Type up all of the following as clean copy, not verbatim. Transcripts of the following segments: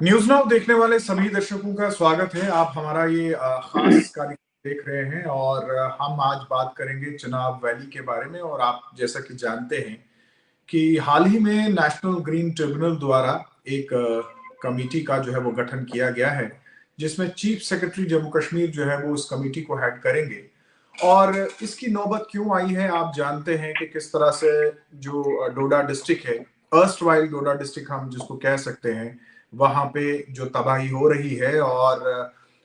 News now देखने वाले सभी दर्शकों का स्वागत है। आप हमारा ये खास कार्यक्रम देख रहे हैं और हम आज बात करेंगे चिनाब वैली के बारे में। और आप जैसा कि जानते हैं कि हाल ही में नेशनल ग्रीन ट्रिब्यूनल द्वारा एक कमेटी का जो है वो गठन किया गया है, जिसमें चीफ सेक्रेटरी जम्मू कश्मीर जो है वो उस कमेटी को हेड करेंगे। और इसकी नौबत क्यों आई है, आप जानते हैं कि किस तरह से जो डोडा डिस्ट्रिक्ट है, अर्स्ट वाइल डोडा डिस्ट्रिक्ट हम जिसको कह सकते हैं, वहां पे जो तबाही हो रही है और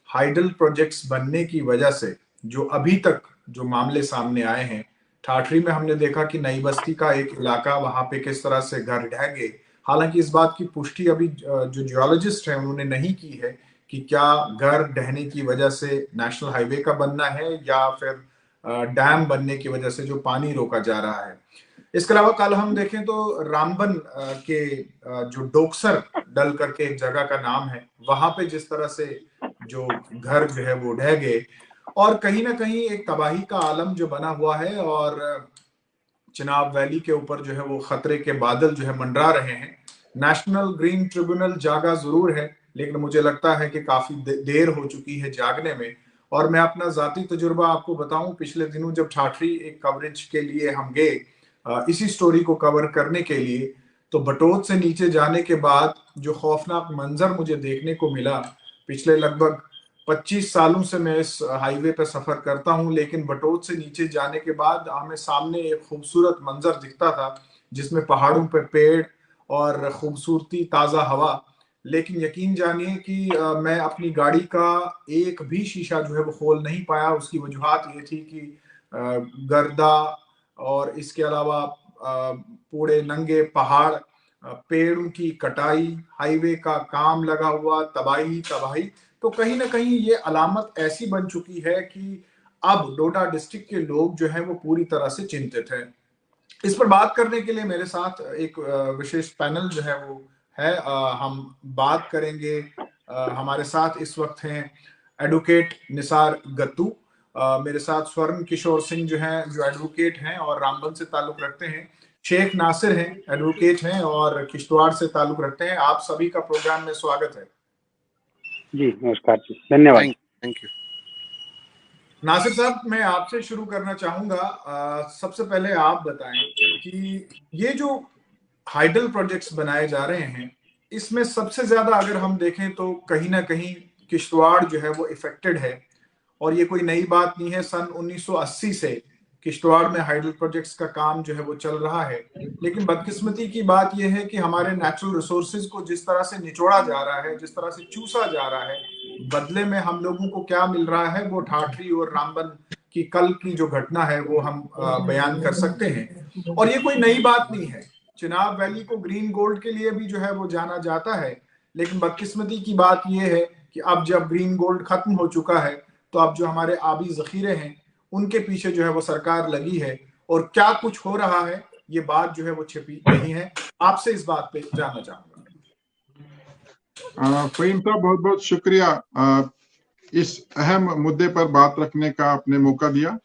हाइडल प्रोजेक्ट्स बनने की वजह से जो अभी तक जो मामले सामने आए हैं, ठाठरी में हमने देखा कि नई बस्ती का एक इलाका, वहां पे किस तरह से घर ढह गए। हालांकि इस बात की पुष्टि अभी जो जियोलॉजिस्ट हैं उन्होंने नहीं की है कि क्या घर ढहने की वजह से नेशनल हाईवे का बनना है या फिर डैम बनने की वजह से जो पानी रोका जा रहा है। इसके अलावा कल हम देखें तो रामबन के जो डोकसर डल करके एक जगह का नाम है, वहां पे जिस तरह से जो घर जो है वो ढह गए और कहीं ना कहीं एक तबाही का आलम जो बना हुआ है। और चिनाब वैली के ऊपर जो है वो खतरे के बादल जो है मंडरा रहे हैं। नेशनल ग्रीन ट्रिब्यूनल जागा जरूर है, लेकिन मुझे लगता है कि काफी देर हो चुकी है जागने में। और मैं अपना जाती तजुर्बा आपको बताऊं, पिछले दिनों जब ठाठरी एक कवरेज के लिए हम गए, इसी स्टोरी को कवर करने के लिए, तो बटोत से नीचे जाने के बाद जो खौफनाक मंजर मुझे देखने को मिला। पिछले लगभग 25 सालों से मैं इस हाईवे पर सफर करता हूं, लेकिन बटोत से नीचे जाने के बाद हमें सामने एक खूबसूरत मंजर दिखता था, जिसमें पहाड़ों पर पेड़ और खूबसूरती, ताज़ा हवा। लेकिन यकीन जानिए कि मैं अपनी गाड़ी का एक भी शीशा जो है वो खोल नहीं पाया। उसकी वजूहात ये थी कि गर्दा और इसके अलावा पूरे नंगे पहाड़, पेड़ों की कटाई, हाईवे का काम लगा हुआ, तबाही तबाही। तो कहीं ना कहीं ये अलामत ऐसी बन चुकी है कि अब डोडा डिस्ट्रिक्ट के लोग जो हैं वो पूरी तरह से चिंतित हैं। इस पर बात करने के लिए मेरे साथ एक विशेष पैनल जो है वो है। हम बात करेंगे, हमारे साथ इस वक्त हैं एडवोकेट निसार गत्तू, मेरे साथ स्वर्ण किशोर सिंह जो हैं, जो एडवोकेट हैं और रामबन से ताल्लुक रखते हैं। शेख नासिर हैं, एडवोकेट हैं और किश्तवाड़ से ताल्लुक रखते हैं। आप सभी का प्रोग्राम में स्वागत है। जी नमस्कार जी, धन्यवाद। Thank you. नासिर साहब, मैं आपसे शुरू करना चाहूंगा। सबसे पहले आप बताएं कि ये जो हाइडल प्रोजेक्ट्स बनाए जा रहे हैं, इसमें सबसे ज्यादा अगर हम देखें तो कहीं ना कहीं किश्तवाड़ जो है वो इफेक्टेड है। और ये कोई नई बात नहीं है, सन 1980 से किश्तवाड़ में हाइडल प्रोजेक्ट्स का काम जो है वो चल रहा है। लेकिन बदकिस्मती की बात यह है कि हमारे नेचुरल रिसोर्सेज को जिस तरह से निचोड़ा जा रहा है, जिस तरह से चूसा जा रहा है, बदले में हम लोगों को क्या मिल रहा है वो ठाठरी और रामबन की कल की जो घटना है वो हम बयान कर सकते हैं। और ये कोई नई बात नहीं है। चिनाब वैली को ग्रीन गोल्ड के लिए भी जो है वो जाना जाता है। लेकिन बदकिस्मती की बात यह है कि अब जब ग्रीन गोल्ड खत्म हो चुका है, तो अब जो हमारे आबी जखीरे हैं उनके पीछे जो है वो सरकार लगी है। और क्या कुछ हो रहा है, ये बात जो है वो छिपी नहीं है। आपसे इस बात पे जानना चाहूंगा। फहीम साहब, बहुत बहुत शुक्रिया इस अहम मुद्दे पर बात रखने का आपने मौका दिया।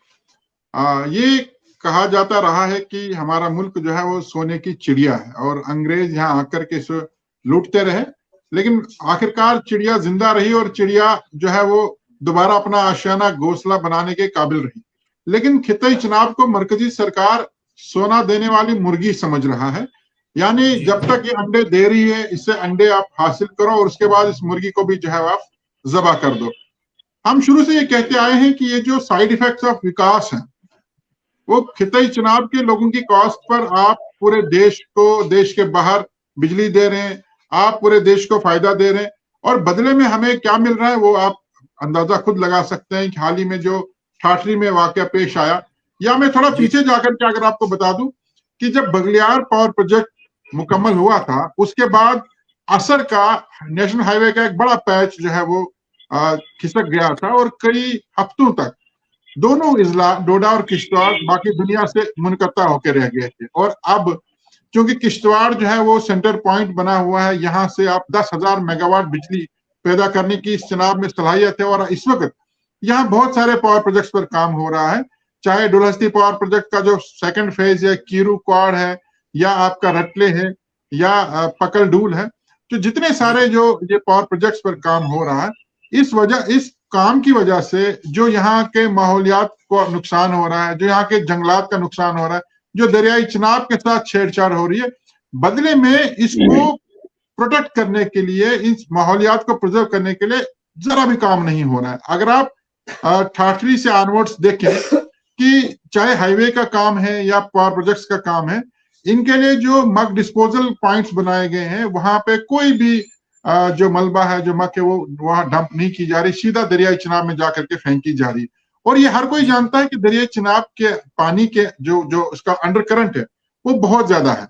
ये कहा जाता रहा है कि हमारा मुल्क जो है वो सोने की चिड़िया है और अंग्रेज यहाँ आकर के इसे लूटते रहे, लेकिन आखिरकार चिड़िया जिंदा रही और चिड़िया जो है वो दोबारा अपना आशियाना घोंसला बनाने के काबिल रही। लेकिन खित्ते चिनाब को मरकजी सरकार सोना देने वाली मुर्गी समझ रहा है, यानी जब तक ये अंडे दे रही है, इससे अंडे आप हासिल करो और उसके बाद इस मुर्गी को भी जो है आप जबा कर दो। हम शुरू से ये कहते आए हैं कि ये जो साइड इफेक्ट्स ऑफ विकास हैं वो खित्ते चिनाब के लोगों की कॉस्ट पर आप पूरे देश को, देश के बाहर बिजली दे रहे हैं, आप पूरे देश को फायदा दे रहे हैं, और बदले में हमें क्या मिल रहा है वो आप अंदाजा खुद लगा सकते हैं कि हाल ही में जो ठाठरी में वाकया पेश आया। या मैं थोड़ा पीछे जाकर के अगर आपको बता दूं कि जब बगलियार पावर प्रोजेक्ट मुकम्मल हुआ था, उसके बाद असर का नेशनल हाईवे का एक बड़ा पैच जो है वो खिसक गया था और कई हफ्तों तक दोनों इजला डोडा और किश्तवाड़ बाकी दुनिया से मुनकता होकर रह गए थे। और अब क्योंकि किश्तवाड़ जो है वो सेंटर पॉइंट बना हुआ है, यहाँ से आप 10,000 मेगावाट बिजली पैदा करने की इस चिनाब में सलाहियत है। और इस वक्त यहाँ बहुत सारे पावर प्रोजेक्ट्स पर काम हो रहा है, चाहे डुलहस्ती पावर प्रोजेक्ट का जो सेकंड फेज है, कीरू क्वाड है, या आपका रटले है, या पकल डूल है। तो जितने सारे जो ये पावर प्रोजेक्ट्स पर काम हो रहा है, इस काम की वजह से जो यहाँ के माहौलियात को नुकसान हो रहा है, जो यहाँ के जंगलात का नुकसान हो रहा है, जो दरियाई चिनाब के साथ छेड़छाड़ हो रही है, बदले में इसको प्रोटेक्ट करने के लिए, इस माहौलियात को प्रिजर्व करने के लिए जरा भी काम नहीं हो रहा है। अगर आप ठाठरी से ऑनवर्ड्स देखें कि चाहे हाईवे का काम है या पावर प्रोजेक्ट्स का काम है, इनके लिए जो मग डिस्पोजल पॉइंट्स बनाए गए हैं, वहां पे कोई भी जो मलबा है, जो मग है, वो वहां डंप नहीं की जा रही, सीधा दरियाई चिनाब में जाकर के फेंकी जा रही। और ये हर कोई जानता है कि दरियाई चिनाब के पानी के जो उसका अंडर करंट है वो बहुत ज्यादा है।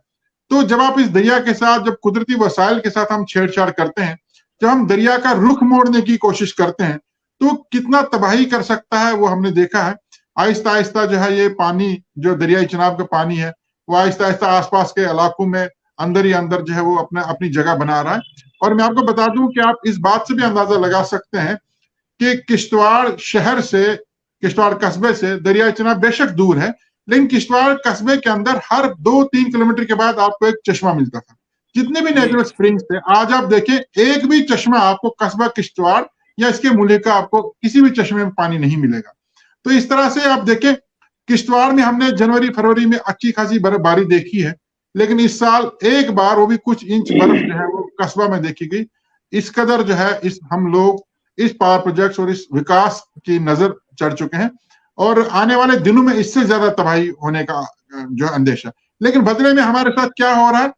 तो जब आप इस दरिया के साथ, जब कुदरती वसाइल के साथ हम छेड़छाड़ करते हैं, जब हम दरिया का रुख मोड़ने की कोशिश करते हैं, तो कितना तबाही कर सकता है वो हमने देखा है। आहिस्ता आहिस्ता जो है ये पानी, जो दरियाई चिनाब का पानी है, वो आहिस्ता आहिस्ता आसपास के इलाकों में अंदर ही अंदर जो है वो अपनी जगह बना रहा है। और मैं आपको बता दूं कि आप इस बात से भी अंदाजा लगा सकते हैं कि किश्तवाड़ शहर से, किश्तवाड़ कस्बे से दरियाई चिनाब बेशक दूर है, लेकिन किश्तवाड़ कस्बे के अंदर हर 2-3 किलोमीटर के बाद आपको एक चश्मा मिलता था। जितने भी नेचुरल स्प्रिंग्स थे, आज आप देखें एक भी चश्मा आपको कस्बा किश्तवाड़ या इसके मूल्य का आपको किसी भी चश्मे में पानी नहीं मिलेगा। तो इस तरह से आप देखें, किश्तवाड़ में हमने जनवरी फरवरी में अच्छी खासी बर्फबारी देखी है, लेकिन इस साल एक बार, वो भी कुछ इंच बर्फ जो है वो कस्बा में देखी गई। इस कदर जो है हम लोग इस पावर प्रोजेक्ट्स और इस विकास की नजर चढ़ चुके हैं, और आने वाले दिनों में इससे ज्यादा तबाही होने का जो अंदेशा। लेकिन बदले में हमारे साथ क्या हो रहा है,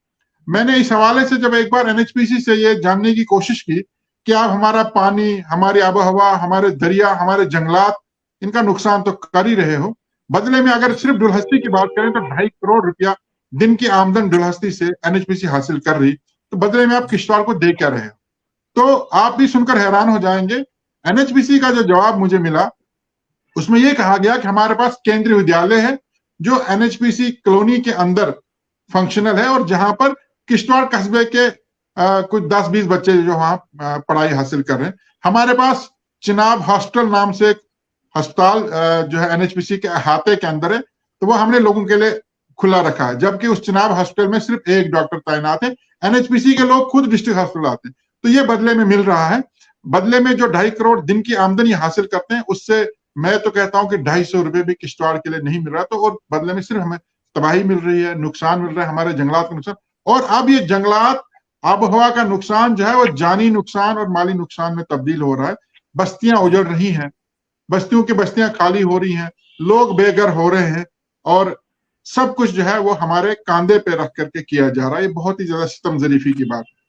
मैंने इस हवाले से जब एक बार एनएचपीसी से ये जानने की कोशिश की कि आप हमारा पानी, हमारी आबोहवा, हमारे दरिया, हमारे जंगलात, इनका नुकसान तो कर ही रहे हो, बदले में अगर सिर्फ डुलहस्ती की बात करें तो 2.5 करोड़ रुपया दिन की आमदन डुलहस्ती से एनएचपीसी हासिल कर रही, तो बदले में आप किश्तवाड़ को दे क्या रहे हो? तो आप भी सुनकर हैरान हो जाएंगे। एनएचपीसी का जो जवाब मुझे मिला, उसमें यह कहा गया कि हमारे पास केंद्रीय विद्यालय है जो एनएचपीसी कॉलोनी के अंदर फंक्शनल है, और जहां पर किश्तवाड़ कस्बे के कुछ 10-20 बच्चे जो वहां पढ़ाई हासिल कर रहे हैं। हमारे पास चिनाब हॉस्पिटल नाम से एक अस्पताल जो है एनएचपीसी के अहाते के अंदर है, तो वो हमने लोगों के लिए खुला रखा है, जबकि उस चिनाब हॉस्पिटल में सिर्फ एक डॉक्टर तैनात है। एनएचपीसी के लोग खुद डिस्ट्रिक्ट हॉस्पिटल आते हैं, तो ये बदले में मिल रहा है। बदले में जो 2.5 करोड़ दिन की आमदनी हासिल करते हैं, उससे मैं तो कहता हूं कि 250 रुपए भी किश्तवाड़ के लिए नहीं मिल रहा। तो और बदले में सिर्फ हमें तबाही मिल रही है, नुकसान मिल रहा है, हमारे जंगलात का नुकसान। और अब ये जंगलात, आबोहवा का नुकसान जो है वो जानी नुकसान और माली नुकसान में तब्दील हो रहा है। बस्तियां उजड़ रही हैं, बस्तियों की बस्तियां खाली हो रही हैं, लोग बेघर हो रहे हैं, और सब कुछ जो है वो हमारे कांधे पे रख करके किया जा रहा है। ये बहुत ही ज्यादा सितम ज़रीफी की बात है।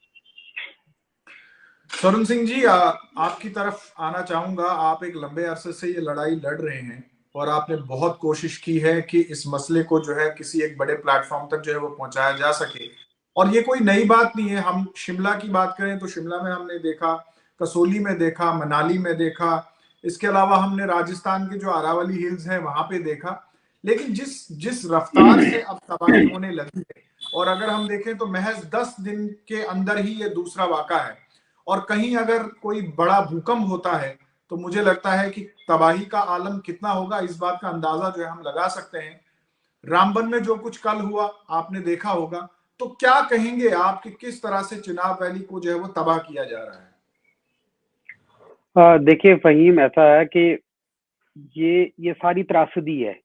तरुण सिंह जी, आपकी तरफ आना चाहूंगा। आप एक लंबे अरसे से ये लड़ाई लड़ रहे हैं और आपने बहुत कोशिश की है कि इस मसले को जो है किसी एक बड़े प्लेटफॉर्म तक जो है वो पहुंचाया जा सके। और ये कोई नई बात नहीं है। हम शिमला की बात करें तो शिमला में हमने देखा, कसोली में देखा, मनाली में देखा, इसके अलावा हमने राजस्थान के जो अरावली हिल्स हैं वहां पे देखा। लेकिन जिस रफ्तार से अब तबाही होने लगी है, और अगर हम देखें तो महज 10 दिन के अंदर ही ये दूसरा वाक़ा है, और कहीं अगर कोई बड़ा भूकंप होता है तो मुझे लगता है कि तबाही का आलम कितना होगा, इस बात का अंदाजा जो है हम लगा सकते हैं। रामबन में जो कुछ कल हुआ आपने देखा होगा। तो क्या कहेंगे आप कि किस तरह से चिनाब वैली को जो है वो तबाह किया जा रहा है? देखिए फहीम, ऐसा है कि ये सारी त्रासदी है,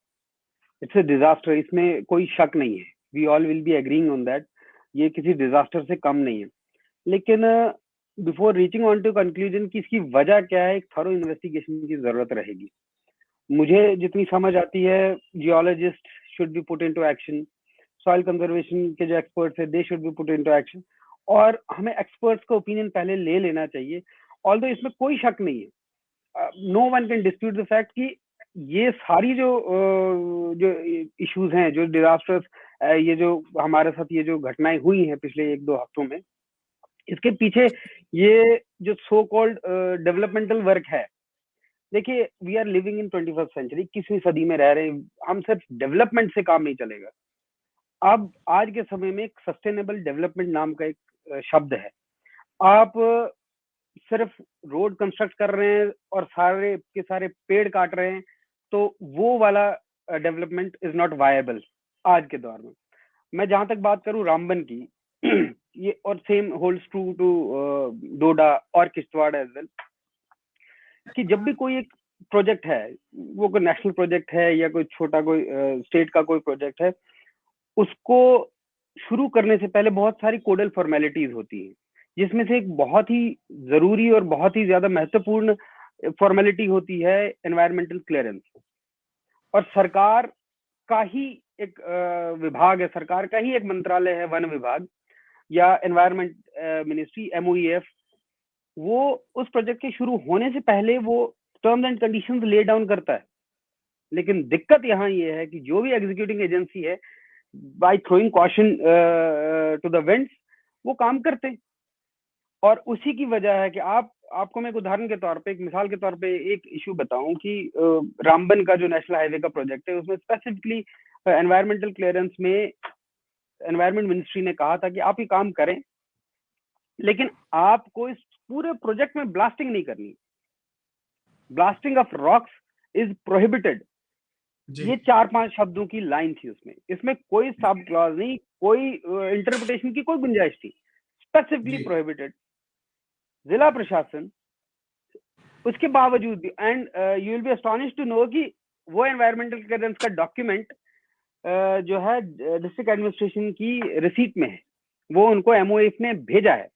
इट्स अ डिजास्टर, इसमें कोई शक नहीं है। We all will be agreeing on that. ये किसी डिजास्टर से कम नहीं है। लेकिन before reaching on to conclusion कि इसकी वजह क्या है, एक थॉरो इन्वेस्टिगेशन की जरूरत रहेगी। मुझे जितनी समझ आती है, geologist should be put into action, soil conservation के जो एक्सपर्ट्स है they should be put into action, और हमें एक्सपर्ट्स का ओपिनियन पहले ले लेना चाहिए। ऑल्दो इसमें कोई शक नहीं है, no one can dispute the fact कि ये सारी जो इश्यूज हैं, जो डिजास्टर्स, ये जो हमारे साथ ये जो घटनाएं हुई हैं पिछले 1-2 हफ्तों में, इसके पीछे ये जो सो कॉल्ड डेवलपमेंटल वर्क है। देखिए, we are living in 21st century, 21वीं सदी में रह रहे हैं। हम सिर्फ डेवलपमेंट से काम नहीं चलेगा। अब आज के समय में एक सस्टेनेबल डेवलपमेंट नाम का एक शब्द है। आप सिर्फ रोड कंस्ट्रक्ट कर रहे हैं और सारे के सारे पेड़ काट रहे हैं, तो वो वाला डेवलपमेंट इज नॉट वायबल आज के दौर में। मैं जहां तक बात करूं रामबन की, ये और सेम होल्ड्स ट्रू टू डोडा और किश्तवाड़ एज वेल, कि जब भी कोई एक प्रोजेक्ट है, वो कोई नेशनल प्रोजेक्ट है या कोई छोटा कोई स्टेट का कोई प्रोजेक्ट है, उसको शुरू करने से पहले बहुत सारी कोडल फॉर्मेलिटीज होती हैं, जिसमें से एक बहुत ही जरूरी और बहुत ही ज्यादा महत्वपूर्ण फॉर्मेलिटी होती है एनवायरमेंटल क्लियरेंस। और सरकार का ही एक विभाग है, सरकार का ही एक मंत्रालय है, वन विभाग या एनवायरमेंट मिनिस्ट्री, MOEF, वो उस प्रोजेक्ट के शुरू होने से पहले वो terms and conditions lay down करता है। लेकिन दिक्कत यहाँ ये है कि जो भी एग्जीक्यूटिंग एजेंसी है, by throwing caution to the winds, वो काम करते हैं। और उसी की वजह है कि आपको मैं एक उदाहरण के तौर पे, एक मिसाल के तौर पे एक इशू बताऊं कि रामबन का जो नेशनल हाईवे का प्रोजेक्ट है, उसमें स्पेसिफिकली एनवायरमेंटल क्लियरेंस में एनवायरमेंट मिनिस्ट्री ने कहा था कि आप ये काम करें, लेकिन आपको इस पूरे प्रोजेक्ट में ब्लास्टिंग नहीं करनी। Blasting of rocks is prohibited. ये 4-5 शब्दों की लाइन थी उसमें, इसमें कोई सब क्लॉज नहीं, कोई इंटरप्रिटेशन की कोई गुंजाइश थी, स्पेसिफिकली प्रोहिबिटेड। जिला प्रशासन उसके बावजूद भी, and you will be astonished to know कि वो एनवायरमेंटल क्लियरेंस का डॉक्यूमेंट जो है डिस्ट्रिक्ट एडमिनिस्ट्रेशन की रिसीट में है, वो उनको MOEF ने भेजा है।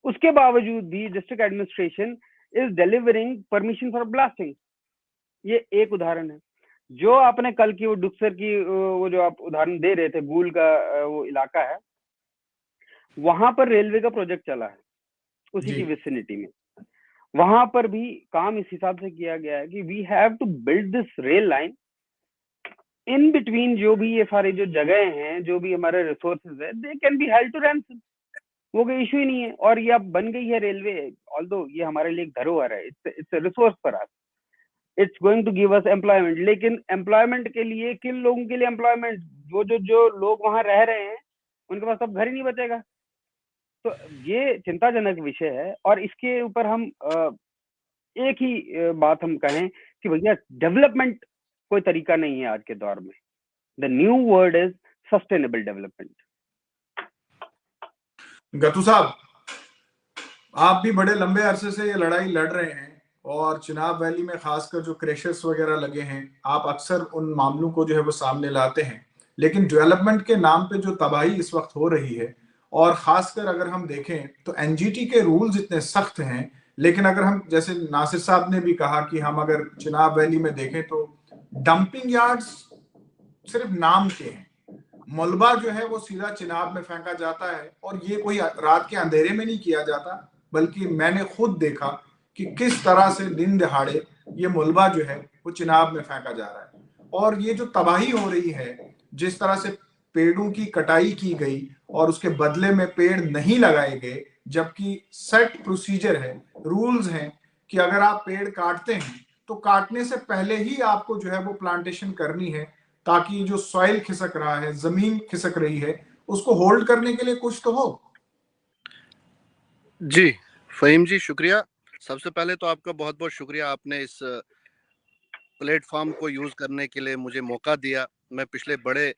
उसके बावजूद भी district administration is delivering permission for blasting. ये एक उदाहरण है। जो आपने कल की वो डुक्सर की वो जो आप उदाहरण दे रहे थे, गूल का वो इलाका है, वहां पर रेलवे का प्रोजेक्ट चला है उसी की विसिनिटी में। वहां पर भी काम इस हिसाब से किया गया है कि we have to build this rail line in between, जो भी ये सारे जो जगह हैं, जो भी हमारे रिसोर्सेज है, they can be held to ransom. वो कोई इशू ही नहीं है। और ये अब बन गई है रेलवे, ऑल्दो ये हमारे लिए एक धरोहर है, it's resource for us, it's going to give us employment. लेकिन एम्प्लॉयमेंट के लिए किन लोगों के लिए एम्प्लॉयमेंट? जो लोग वहां रह रहे हैं, उनके पास अब घर ही नहीं बचेगा। तो ये चिंताजनक विषय है। और इसके ऊपर हम एक ही बात हम कहें कि भैया, डेवलपमेंट कोई तरीका नहीं है आज के दौर में। The new word is sustainable development. Gatu साहब, आप भी बड़े लंबे अरसे से ये लड़ाई लड़ रहे हैं, और चिनाब वैली में खासकर जो क्रैशर्स वगैरह लगे हैं, आप अक्सर उन मामलों को जो है वो सामने लाते हैं। लेकिन डेवलपमेंट के नाम पे जो तबाही इस वक्त हो रही है, और खासकर अगर हम देखें तो NGT के रूल्स इतने सख्त हैं, लेकिन अगर हम, जैसे नासिर साहब ने भी कहा कि हम अगर चिनाब वैली में देखें तो डंपिंग यार्ड्स सिर्फ नाम के हैं। मलबा जो है वो सीधा चिनाब में फेंका जाता है, और ये कोई रात के अंधेरे में नहीं किया जाता, बल्कि मैंने खुद देखा कि किस तरह से दिन दहाड़े ये मलबा जो है वो चिनाब में फेंका जा रहा है। और ये जो तबाही हो रही है, जिस तरह से पेड़ों की कटाई की गई और उसके बदले में पेड़ नहीं लगाए गए, जबकि सेट प्रोसीजर है, रूल्स हैं कि अगर आप पेड़ काटते हैं तो काटने से पहले ही आपको जो है वो प्लांटेशन करनी है, ताकि जो सॉइल खिसक रहा है, जमीन खिसक रही है, उसको होल्ड करने के लिए कुछ तो हो। जी फहीम जी, शुक्रिया। सबसे पहले तो आपका बहुत बहुत शुक्रिया, आपने इस प्लेटफॉर्म को यूज करने के लिए मुझे मौका दिया। मैं पिछले बड़े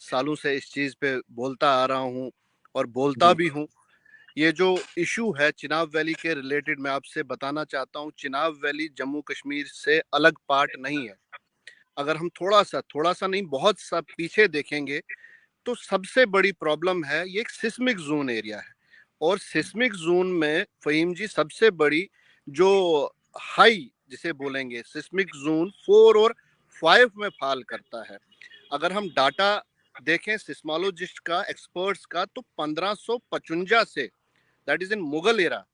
सालों से इस चीज पे बोलता आ रहा हूँ और बोलता भी हूँ। ये जो इशू है चिनाब वैली के रिलेटेड, मैं आपसे बताना चाहता हूँ, चिनाब वैली जम्मू कश्मीर से अलग पार्ट नहीं है। अगर हम थोड़ा सा नहीं, बहुत सा पीछे देखेंगे तो सबसे बड़ी प्रॉब्लम है ये एक सिस्मिक जोन एरिया है। और सिस्मिक जोन में फहीम जी सबसे बड़ी जो हाई जिसे बोलेंगे, सिस्मिक जोन 4 और 5 में फॉल करता है। अगर हम डाटा देखें सिस्मोलॉजिस्ट का, एक्सपर्ट्स का, तो 1555 से, that is in Mughal era,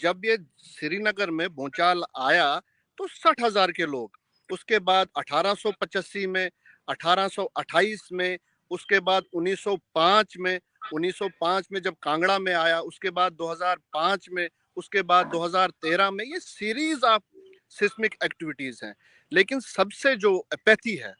जब ये श्रीनगर में भूचाल आया तो 60,000 के लोग, उसके बाद 1885 में, 1828 में, उसके बाद 1905 में जब कांगड़ा में आया, उसके बाद 2005 में, उसके बाद 2013 में, ये सीरीज ऑफ सिस्मिक एक्टिविटीज हैं। लेकिन सबसे जो एपैथी है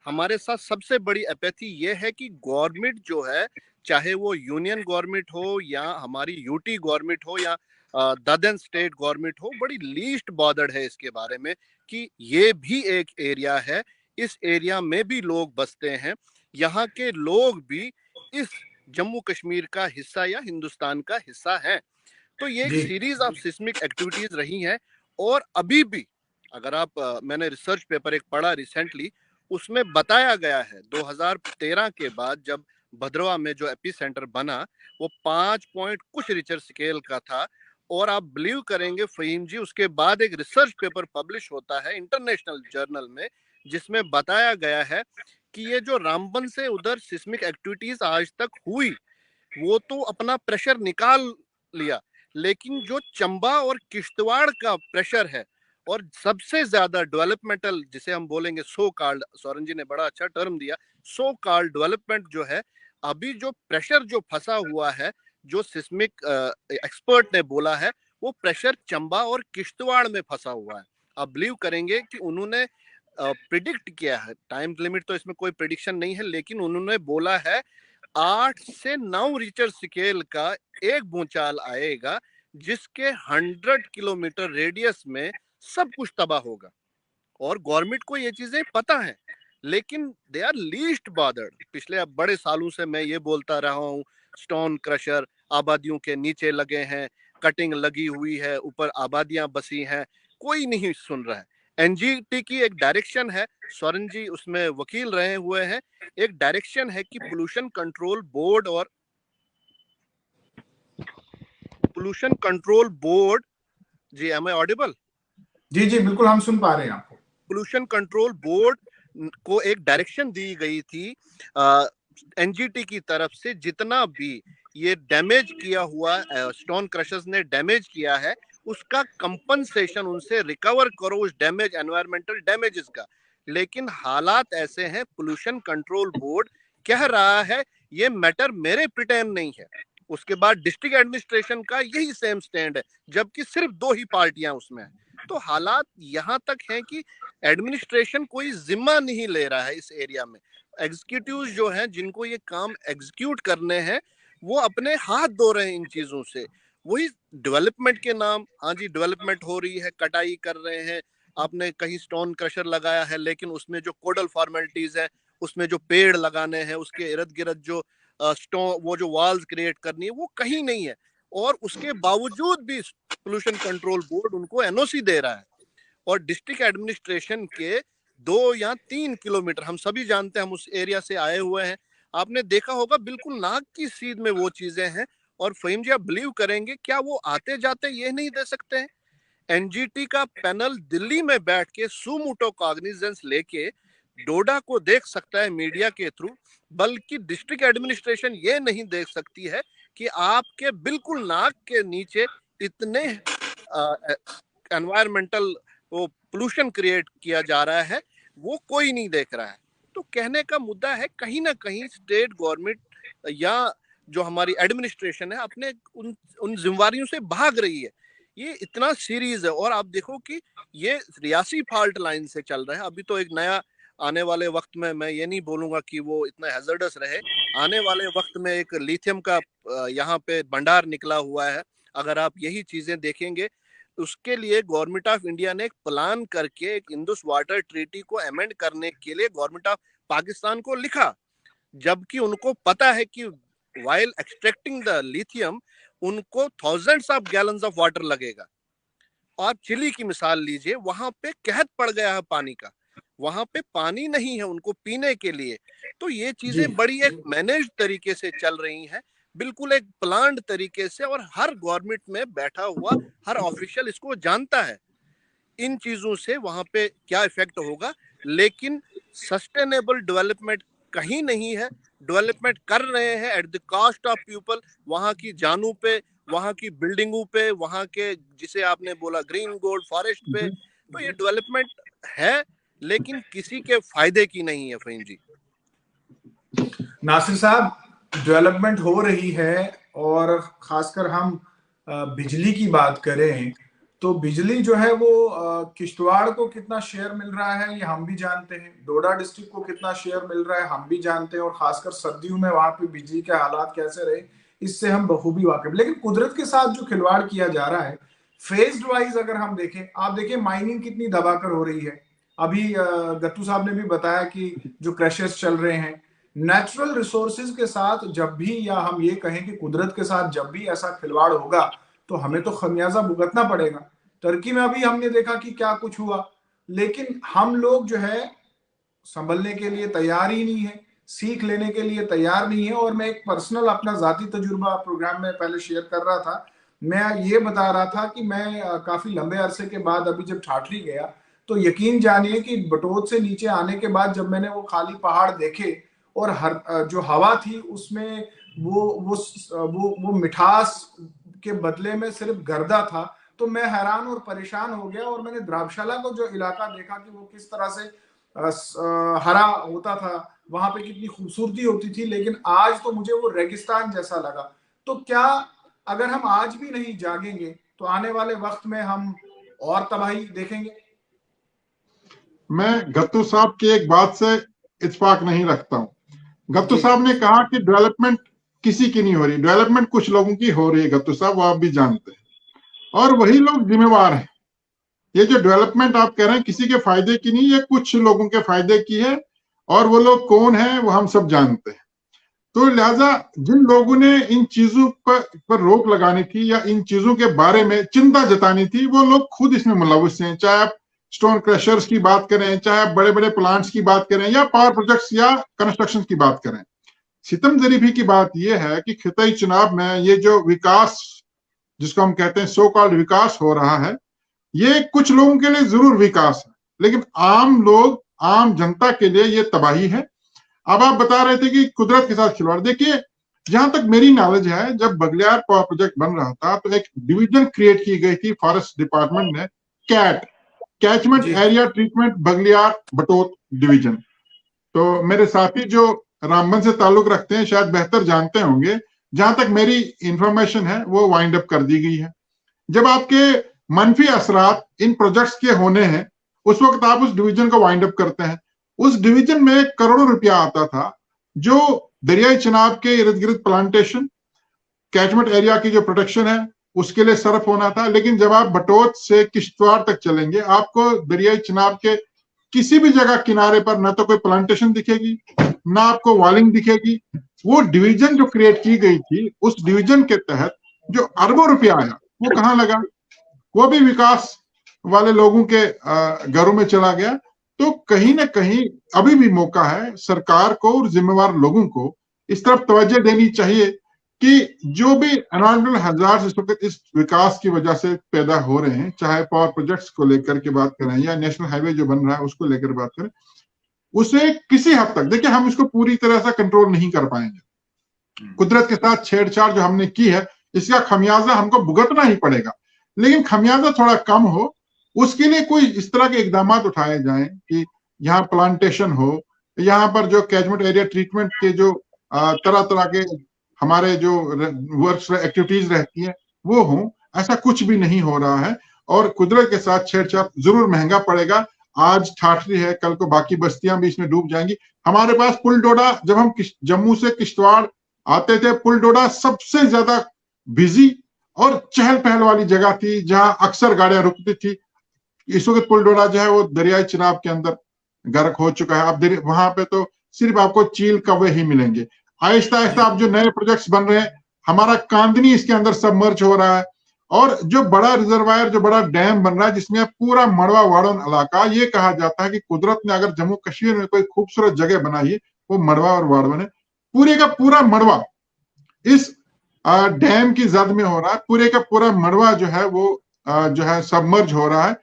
हमारे साथ सबसे बड़ी एपैथी ये है कि गवर्नमेंट जो है, चाहे वो यूनियन गवर्नमेंट हो या हमारी यूटी गवर्नमेंट हो या ददन स्टेट गवर्नमेंट हो, बड़ी लीस्ट बॉदर्ड है इसके बारे में कि ये भी एक एरिया है, इस एरिया में भी लोग बसते हैं, यहाँ के लोग भी इस जम्मू कश्मीर का हिस्सा या हिंदुस्तान का हिस्सा है। तो ये एक सीरीज ऑफ सिस्मिक एक्टिविटीज रही हैं और अभी भी अगर आप मैंने रिसर्च पेपर एक पढ़ा रिसेंटली, उसमें बताया गया है 2013 के बाद जब भद्रवा में जो एपी सेंटर बना वो 5 पॉइंट कुछ रिक्टर स्केल का था। और आप बिलीव करेंगे फहीम जी, उसके बाद एक रिसर्च पेपर पब्लिश होता है इंटरनेशनल जर्नल में जिसमें बताया गया है कि ये जो रामबन से उधर सिस्मिक एक्टिविटीज आज तक हुई वो तो अपना प्रेशर निकाल लिया, लेकिन जो चंबा और किश्तवाड़ का प्रेशर है और सबसे ज्यादा डेवलपमेंटल जिसे हम बोलेंगे सो कॉल्ड, सोरेन जी ने बड़ा अच्छा टर्म दिया, सो कॉल्ड डेवलपमेंट जो है, अभी जो प्रेशर जो फंसा हुआ है जो सिस्मिक एक्सपर्ट ने बोला है वो प्रेशर चंबा और किश्तवाड़ में फंसा हुआ है। आप बिलीव करेंगे कि उन्होंने प्रिडिक्ट किया है, टाइम लिमिट तो इसमें कोई प्रिडिक्शन नहीं है, लेकिन उन्होंने बोला है 8 से 9 रिक्टर स्केल का एक भूचाल आएगा जिसके 100 किलोमीटर रेडियस में सब कुछ तबाह होगा। और गवर्नमेंट को ये चीजें पता है, लेकिन दे आर लीस्ट बॉदर्ड। पिछले अब बड़े सालों से मैं ये बोलता रहा हूँ, स्टोन क्रशर आबादियों के नीचे लगे हैं, कटिंग लगी हुई है, ऊपर आबादियां बसी हैं, कोई नहीं सुन रहा है। एनजीटी की एक डायरेक्शन है, सोरेन जी उसमें वकील रहे हुए हैं, एक डायरेक्शन है कि पोल्यूशन कंट्रोल बोर्ड और पोल्यूशन कंट्रोल बोर्ड, जी एम आई ऑडिबल? जी जी बिल्कुल, हम सुन पा रहे हैं आपको। पोल्यूशन कंट्रोल बोर्ड को एक डायरेक्शन दी गई थी एनजीटी की तरफ से, जितना भी ये डैमेज किया हुआ स्टोन क्रशर्स ने डैमेज किया है उसका कंपनसेशन उनसे रिकवर करो, उस डैमेज एनवायरमेंटल डैमेजेस का। लेकिन हालात ऐसे हैं, पोल्यूशन कंट्रोल बोर्ड कह रहा है ये मैटर मेरे प्रिटेन नहीं है, उसके बाद डिस्ट्रिक्ट एडमिनिस्ट्रेशन का यही सेम स्टैंड है, जबकि सिर्फ 2 ही पार्टियां उसमें हैं। तो हालात यहाँ तक हैं कि एडमिनिस्ट्रेशन कोई जिम्मा नहीं ले रहा है इस एरिया में। एग्जीक्यूटिव जो हैं जिनको ये काम एग्जीक्यूट करने हैं वो अपने हाथ धो रहे हैं इन चीजों से। वही डेवलपमेंट के नाम, हाँ जी डेवलपमेंट हो रही है, कटाई कर रहे हैं, आपने कहीं स्टोन क्रशर लगाया है लेकिन उसमें जो कोडल फॉर्मेलिटीज है, उसमें जो पेड़ लगाने हैं, उसके इर्द गिर्द जो स्टोन वो जो वॉल्स क्रिएट करनी है वो कहीं नहीं है। और उसके बावजूद भी पोल्यूशन कंट्रोल बोर्ड उनको एनओसी दे रहा है। और डिस्ट्रिक्ट एडमिनिस्ट्रेशन के 2 या 3 किलोमीटर, हम सभी जानते हैं, हम उस एरिया से आए हुए हैं, आपने देखा होगा बिल्कुल नाक की सीध में वो चीजें हैं। और फहीम जी आप बिलीव करेंगे क्या वो आते जाते ये नहीं दे सकते हैं? एनजीटी का पैनल दिल्ली में बैठ के सुमोटो कॉग्निजेंस लेके डोडा को देख सकता है मीडिया के थ्रू, बल्कि डिस्ट्रिक्ट एडमिनिस्ट्रेशन ये नहीं देख सकती है कि आपके बिल्कुल नाक के नीचे इतने एनवायरमेंटल वो पोल्यूशन क्रिएट किया जा रहा है, वो कोई नहीं देख रहा है। तो कहने का मुद्दा है कहीं ना कहीं स्टेट गवर्नमेंट या जो हमारी एडमिनिस्ट्रेशन है अपने उन जिम्मेवारियों से भाग रही है। ये इतना सीरीज है। और आप देखो कि ये रियासी फॉल्ट लाइन से चल रहा है। अभी तो एक नया आने वाले वक्त में, मैं ये नहीं बोलूंगा कि वो इतना हैजर्डस रहे, आने वाले वक्त में एक लिथियम का यहाँ पे भंडार निकला हुआ है। अगर आप यही चीजें देखेंगे, उसके लिए गवर्नमेंट ऑफ इंडिया ने एक प्लान करके एक इंडस वाटर ट्रीटी को अमेंड करने के लिए गवर्नमेंट ऑफ पाकिस्तान को लिखा, जबकि उनको पता है कि while extracting the lithium उनको thousands of gallons of water लगेगा। आप चिली की मिसाल लीजिए, वहां पे कहत पड़ गया है पानी का, वहां पे पानी नहीं है उनको पीने के लिए। तो ये चीजें बड़ी एक मैनेज तरीके से चल रही हैं, बिल्कुल एक प्लान्ड तरीके से, और हर गवर्नमेंट में बैठा हुआ हर ऑफिशियल इसको जानता है इन चीजों से वहां पे क्या इफेक्ट होगा। लेकिन सस्टेनेबल डेवलपमेंट कहीं नहीं है। डेवलपमेंट कर रहे हैं at the cost of people, वहां की जानों पे, वहां की बिल्डिंगों पे, वहां के जिसे आपने बोला ग्रीन गोल्ड फॉरेस्ट पे। तो ये डेवलपमेंट है लेकिन किसी के फायदे की नहीं है। फहीम जी, नासिर साहब, डेवलपमेंट हो रही है और खासकर हम बिजली की बात करें तो बिजली जो है वो किश्तवाड़ को कितना शेयर मिल रहा है ये हम भी जानते हैं, डोडा डिस्ट्रिक्ट को कितना शेयर मिल रहा है हम भी जानते हैं, और खासकर सर्दियों में वहां पे बिजली के हालात कैसे रहे इससे हम बखूबी वाकिफ। लेकिन कुदरत के साथ जो खिलवाड़ किया जा रहा है फेज्ड वाइज अगर हम देखें, आप देखिए माइनिंग कितनी दबाकर हो रही है। अभी गत्तू साहब ने भी बताया कि जो क्रशर्स चल रहे हैं, नेचुरल रिसोर्सेज के साथ जब भी, या हम ये कहें कि कुदरत के साथ जब भी ऐसा खिलवाड़ होगा तो हमें तो खमियाजा भुगतना पड़ेगा। टर्की में अभी हमने देखा कि क्या कुछ हुआ, लेकिन हम लोग जो है संभलने के लिए तैयार ही नहीं है, सीख लेने के लिए तैयार नहीं है। और मैं एक पर्सनल अपना जाती तजुर्बा प्रोग्राम में पहले शेयर कर रहा था। मैं ये बता रहा था कि मैं काफी लंबे अरसे के बाद अभी जब ठाठरी गया तो यकीन जानिए कि बटोत से नीचे आने के बाद जब मैंने वो खाली पहाड़ देखे और हर जो हवा थी उसमें वो मिठास के बदले में सिर्फ गर्दा था, तो मैं हैरान और परेशान हो गया। और मैंने द्राबशाला को जो इलाका देखा कि वो किस तरह से हरा होता था, वहां पे कितनी खूबसूरती होती थी, लेकिन आज तो मुझे वो रेगिस्तान जैसा लगा। तो क्या अगर हम आज भी नहीं जागेंगे तो आने वाले वक्त में हम और तबाही देखेंगे? मैं गत्तू साहब की एक बात से इत्तेफाक नहीं रखता हूं। गत्तू साहब ने कहा कि डेवलपमेंट किसी की नहीं हो रही, डेवलपमेंट कुछ लोगों की हो रही है। गत्तू साहब, वो आप भी जानते हैं, और वही लोग जिम्मेवार हैं। ये जो डेवलपमेंट आप कह रहे हैं किसी के फायदे की नहीं, ये कुछ लोगों के फायदे की है, और वो लोग कौन है वो हम सब जानते हैं। तो लिहाजा जिन लोगों ने इन चीजों पर रोक लगानी थी या इन चीजों के बारे में चिंता जतानी थी, वो लोग खुद इसमें मुलविस हैं। चाहे आप स्टोन क्रशर्स की बात करें, चाहे आप बड़े बड़े प्लांट्स की बात करें, या पावर प्रोजेक्ट्स या कंस्ट्रक्शन की बात करें। सितम जरीफी की बात यह है कि खिताई चुनाव में ये जो विकास, जिसको हम कहते हैं सो कॉल्ड विकास हो रहा है, ये कुछ लोगों के लिए जरूर विकास है, लेकिन आम लोग, आम जनता के लिए ये तबाही है। अब आप बता रहे थे कि कुदरत के साथ खिलवाड़। देखिए, जहां तक मेरी नॉलेज है, जब बगलियार पावर प्रोजेक्ट बन रहा था तो एक डिवीजन क्रिएट की गई थी फॉरेस्ट डिपार्टमेंट ने, cat, catchment area treatment Baglihar Batote division. तो मेरे साथी जो रामबन से ताल्लुक रखते हैं शायद बेहतर जानते होंगे, जहां तक मेरी इंफॉर्मेशन है वो वाइंड अप कर दी गई है। जब आपके मनफी असरात इन प्रोजेक्ट्स के होने हैं, उस वक्त आप उस डिवीजन को वाइंड अप करते हैं। उस डिवीजन में करोड़ों रुपया आता था, जो दरियाई चिनाब के इर्द गिर्द प्लांटेशन, कैचमेंट एरिया की जो प्रोटेक्शन है उसके लिए सर्फ होना था। लेकिन जब आप बटोत से किश्तवाड़ तक चलेंगे, आपको दरियाई चिनाब के किसी भी जगह किनारे पर ना तो कोई प्लांटेशन दिखेगी, ना आपको वॉलिंग दिखेगी। वो डिवीजन जो क्रिएट की गई थी, उस डिवीजन के तहत जो अरबों रुपया आया वो कहाँ लगा? वो भी विकास वाले लोगों के घरों में चला गया। तो कहीं ना कहीं अभी भी मौका है सरकार को और जिम्मेवार लोगों को इस तरफ तवज्जो देनी चाहिए कि जो भी एनवायरमेंटल हजार्ड्स इस वक्त इस विकास की वजह से पैदा हो रहे हैं, चाहे पावर प्रोजेक्ट्स को लेकर के बात करें या नेशनल हाईवे जो बन रहा है उसको लेकर बात करें, उसे किसी हद तक, देखिए हम इसको पूरी तरह से कंट्रोल नहीं कर पाएंगे। कुदरत के साथ छेड़छाड़ जो हमने की है, इसका खमियाजा हमको भुगतना ही पड़ेगा। लेकिन खमियाजा थोड़ा कम हो, उसके लिए कोई इस तरह के इकदाम उठाए जाएं कि यहाँ प्लांटेशन हो, यहाँ पर जो कैचमेंट एरिया ट्रीटमेंट के जो तरह तरह के हमारे जो वर्क्स एक्टिविटीज रहती हैं वो हों। ऐसा कुछ भी नहीं हो रहा है, और कुदरत के साथ छेड़छाड़ जरूर महंगा पड़ेगा। आज ठाठरी है, कल को बाकी बस्तियां भी इसमें डूब जाएंगी। हमारे पास पुल डोडा, जब हम जम्मू से किश्तवाड़ आते थे, पुल डोडा सबसे ज्यादा बिजी और चहल पहल वाली जगह थी, जहां अक्सर गाड़ियां रुकती थी। इस वक्त पुल डोडा जो है वो दरियाई चिनाब के अंदर गर्क हो चुका है। अब वहां पे तो सिर्फ आपको चील कौवे ही मिलेंगे। आहिस्ता आहिस्ता अब जो नए प्रोजेक्ट्स बन रहे हैं, हमारा कांदनी इसके अंदर सबमर्ज हो रहा है, और जो बड़ा रिजर्वायर, जो बड़ा डैम बन रहा है जिसमें पूरा मड़वा वाड़न इलाका, ये कहा जाता है कि कुदरत ने अगर जम्मू कश्मीर में कोई खूबसूरत जगह बनाई है वो मड़वा और वाड़वन है। पूरे का पूरा मड़वा इस डैम की जद में हो रहा है। पूरे का पूरा मड़वा जो है वो जो है सबमर्ज हो रहा है।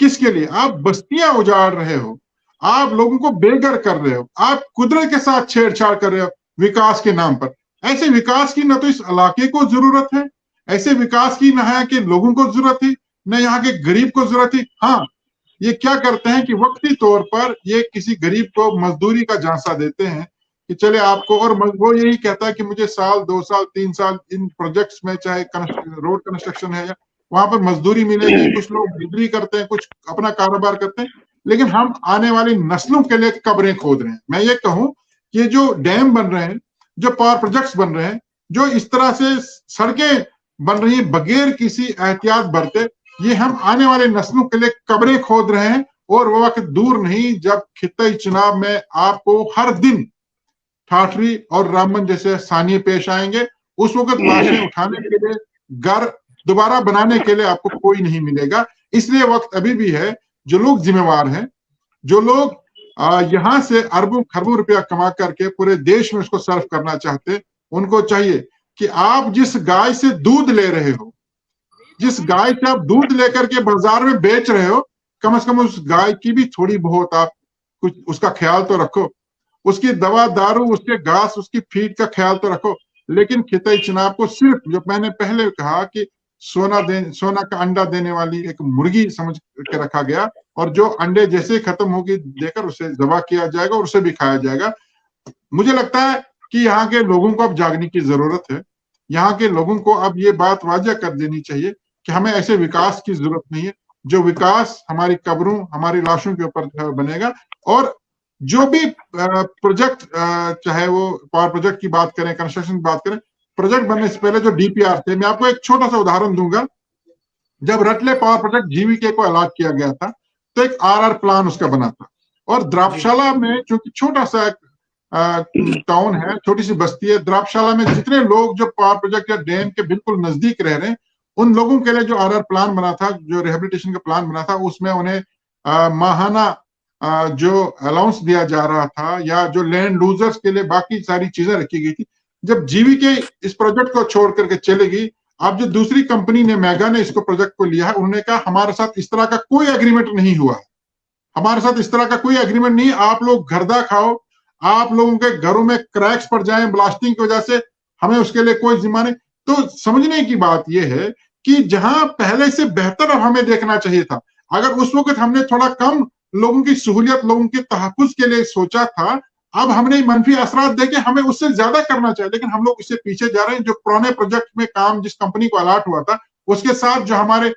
किसके लिए? आप बस्तियां उजाड़ रहे हो, आप लोगों को बेघर कर रहे हो, आप कुदरत के साथ छेड़छाड़ कर रहे हो विकास के नाम पर। ऐसे विकास की न तो इस इलाके को जरूरत है, ऐसे विकास की न यहाँ के लोगों को जरूरत है, न यहाँ के गरीब को जरूरत है। हाँ, ये क्या करते हैं कि वक्ती तौर पर ये किसी गरीब को मजदूरी का झांसा देते हैं कि चले आपको, और वो यही कहता है कि मुझे साल 2 साल 3 साल इन प्रोजेक्ट्स में, चाहे रोड कंस्ट्रक्शन है या वहां पर मजदूरी मिलेगी। कुछ लोग बिजली करते हैं, कुछ अपना कारोबार करते हैं, लेकिन हम आने वाली नस्लों के लिए कब्रें खोद रहे हैं। मैं ये कहूं कि जो डैम बन रहे हैं, जो पावर प्रोजेक्ट्स बन रहे हैं, जो इस तरह से सड़कें बन रही हैं बगैर किसी एहतियात बरते, ये हम आने वाले नस्लों के लिए कब्रें खोद रहे हैं। और वो वक्त दूर नहीं जब खित्ते चुनाव में आपको हर दिन ठाठरी और रामबन जैसे सानिए पेश आएंगे। उस वक्त लाशें उठाने के लिए, घर दोबारा बनाने के लिए आपको कोई नहीं मिलेगा। इसलिए वक्त अभी भी है। जो लोग जिम्मेवार हैं, जो लोग यहां से अरबों खरबों रुपया कमा करके पूरे देश में उसको सर्व करना चाहते, उनको चाहिए कि आप जिस गाय से दूध ले रहे हो, जिस गाय से आप दूध लेकर के बाजार में बेच रहे हो, कम से कम उस गाय की भी थोड़ी बहुत आप कुछ उसका ख्याल तो रखो। उसकी दवा दारू, उसके घास, उसकी फीड का ख्याल तो रखो। लेकिन खिताई चिनाब को सिर्फ, जो मैंने पहले कहा कि सोना का अंडा देने वाली एक मुर्गी समझ के रखा गया, और जो अंडे जैसे खत्म होगी देकर उसे जबा किया जाएगा और उसे भी खाया जाएगा। मुझे लगता है कि यहाँ के लोगों को अब जागने की जरूरत है। यहाँ के लोगों को अब ये बात वाज़ेह कर देनी चाहिए कि हमें ऐसे विकास की जरूरत नहीं है जो विकास हमारी कब्रों, हमारी लाशों के ऊपर बनेगा। और जो भी प्रोजेक्ट, चाहे वो पावर प्रोजेक्ट की बात करें, कंस्ट्रक्शन की बात करें, प्रोजेक्ट बनने से पहले जो डीपीआर थे, मैं आपको एक छोटा सा उदाहरण दूंगा। जब रटले पावर प्रोजेक्ट जीवीके को अलॉट किया गया था, तो एक आरआर प्लान उसका बना था। और द्राक्षाला में, चूंकि छोटा सा टाउन है, छोटी सी बस्ती है, द्राक्षाला में जितने लोग जो पावर प्रोजेक्ट या डैम के बिल्कुल नजदीक रह रहे हैं, उन लोगों के लिए जो आरआर प्लान बना था, जो रिहेबिलिटेशन का प्लान बना था, उसमें उन्हें माहाना जो अलाउंस दिया जा रहा था, या जो लैंड लूजर्स के लिए बाकी सारी चीजें रखी गई थी। जब जीवीके इस प्रोजेक्ट को छोड़ करके चलेगी, अब जो दूसरी कंपनी ने, मेगा ने इसको प्रोजेक्ट को लिया है, उन्होंने कहा हमारे साथ इस तरह का कोई एग्रीमेंट नहीं हुआ, हमारे साथ इस तरह का कोई एग्रीमेंट नहीं, आप लोग घरदा खाओ, आप लोगों के घरों में क्रैक्स पड़ जाएं ब्लास्टिंग की वजह से, हमें उसके लिए कोई जिम्मा नहीं। तो समझने की बात यह है कि जहां पहले से बेहतर अब हमें देखना चाहिए था। अगर उस वक्त हमने थोड़ा कम लोगों की सहूलियत, लोगों के तहफ्फुज के लिए सोचा था, अब हमने मंफी असरात देखे, हमें उससे ज्यादा करना चाहिए, लेकिन हम लोग इससे पीछे जा रहे हैं। जो पुराने प्रोजेक्ट में काम जिस कंपनी को अलॉट हुआ था, उसके साथ जो हमारे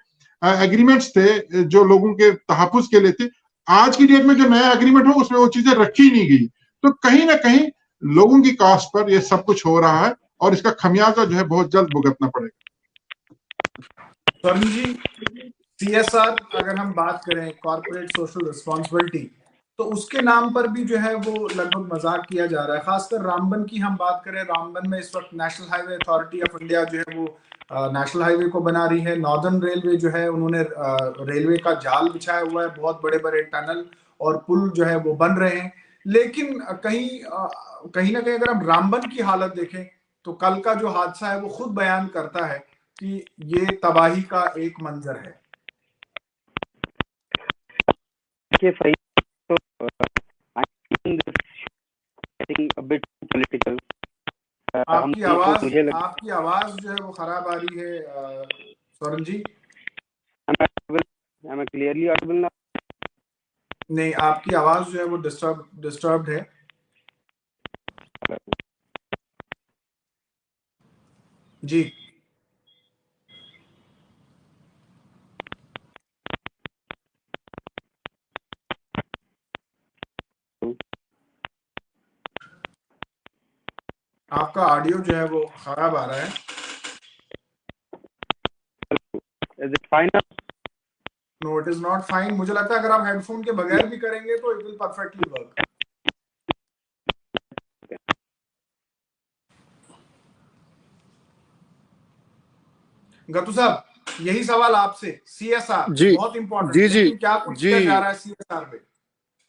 एग्रीमेंट्स थे जो लोगों के तहफ्फुज के लिए थे, आज की डेट में जो नया एग्रीमेंट हो उसमें वो चीजें रखी नहीं गई। तो कहीं ना कहीं लोगों की कास्ट पर ये सब कुछ हो रहा है, और इसका खमियाजा जो है बहुत जल्द भुगतना पड़ेगा। स्वर्ण जी, सीएसआर अगर हम बात करें, कॉर्पोरेट सोशल रिस्पॉन्सिबिलिटी, तो उसके नाम पर भी जो है वो लगभग मजाक किया जा रहा है। खासकर रामबन की हम बात करें, रामबन में इस वक्त national highway authority of India जो है वो नेशनल हाईवे को बना रही है। नॉर्दर्न रेलवे जो है उन्होंने रेलवे का जाल बिछाया हुआ है, बहुत बड़े बड़े टनल और पुल जो है वो बन रहे हैं। लेकिन कहीं ना कहीं अगर हम रामबन की हालत देखें, तो कल का जो हादसा है वो खुद बयान करता है कि ये तबाही का एक मंजर है। So, I think this is getting a bit political. आपकी आवाज जो है वो खराब आ रही है स्वर्ण जी। Am I clearly audible now? नहीं, आपकी आवाज जो है वो डिस्टर्ब्ड है। जी, आपका ऑडियो जो है वो खराब आ रहा है। Is it fine now? No, it is not fine. मुझे लगता है अगर आप हेडफोन के बगैर भी करेंगे तो it will perfectly work. गतू साहब, यही सवाल आपसे, सीएसआर बहुत इंपॉर्टेंट, लेकिन क्या कुछ किया जा रहा है सीएसआर पे?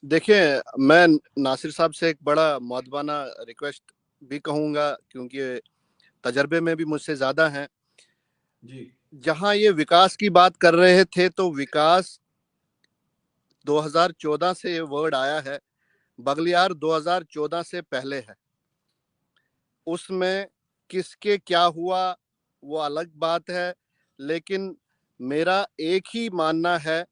देखिए, मैं नासिर साहब से एक बड़ा मौदबाना रिक्वेस्ट भी कहूंगा, क्योंकि तजर्बे में भी मुझसे ज्यादा हैं जी। जहां ये विकास की बात कर रहे थे, तो विकास 2014 से ये वर्ड आया है, बगलियार 2014 से पहले है। उसमें किसके क्या हुआ वो अलग बात है, लेकिन मेरा एक ही मानना है,